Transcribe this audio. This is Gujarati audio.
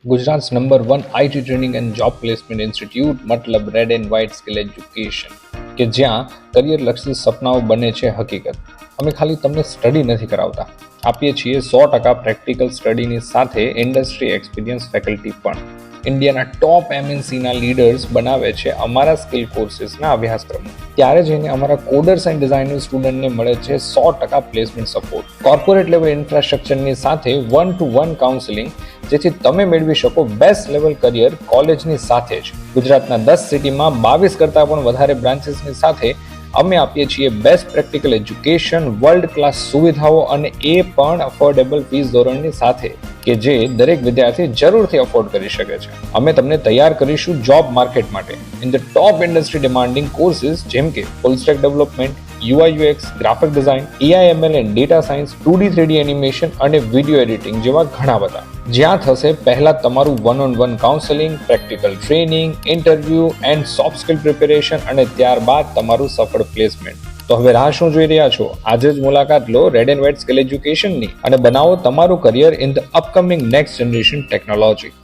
ગુજરાત's number 1 IT training and job placement institute મતલબ Red and White Skill Education કે જ્યાં કરિયર લક્ષી સપનાઓ બને છે હકીકત. અમે ખાલી તમને સ્ટડી નથી કરાવતા, આપીએ છીએ 100% પ્રેક્ટિકલ સ્ટડીની સાથે ઇન્ડસ્ટ્રી એક્સપિરિયન્સ ફેકલ્ટી પણ. ઇન્ડિયાના ટોપ MNCના લીડર્સ બનાવે છે અમારા સ્કિલ કોર્સીસના અભ્યાસક્રમો. ત્યારે જઈને અમારા કોડર્સ એન્ડ ડિઝાઇનર સ્ટુડન્ટને મળે છે 100% પ્લેસમેન્ટ સપોર્ટ, કોર્પોરેટ લેવલ ઇન્ફ્રાસ્ટ્રક્ચરની સાથે 1-to-1 કાઉન્સેલિંગ, જેથી તમે મેળવી શકો બેસ્ટ લેવલ કરિયર કોલેજની સાથે જ. ગુજરાતના 10 સિટીમાં 22 કરતાં પણ વધારે બ્રાન્ચીસની સાથે અમે આપીએ છીએ best practical education, world class સુવિધાઓ અને એ પણ અફોર્ડેબલ ફીસ ધોરણની સાથે કે જે દરેક વિદ્યાર્થી જરૂરથી અફોર્ડ કરી શકે છે. અમે તમને તૈયાર કરીશું જોબ માર્કેટ માટે in the top industry demanding courses જેમ કે full stack development, UI UX, graphic design, AI/ML and data science, 2D 3D animation અને વિડીયો એડિટિંગ જેવા ઘણા બધા. જ્યાં થશે પહેલા તમારું 1-on-1 counselling, practical training, interview and soft skill preparation અને ત્યારબાદ તમારું સફળ પ્લેસમેન્ટ. તો હવે રાહ શું જોઈ રહ્યા છો? આજે જ મુલાકાત લો રેડ એન્ડ વ્હાઇટ સ્કિલ એજ્યુકેશનની અને બનાવો તમારું career in the upcoming next generation technology.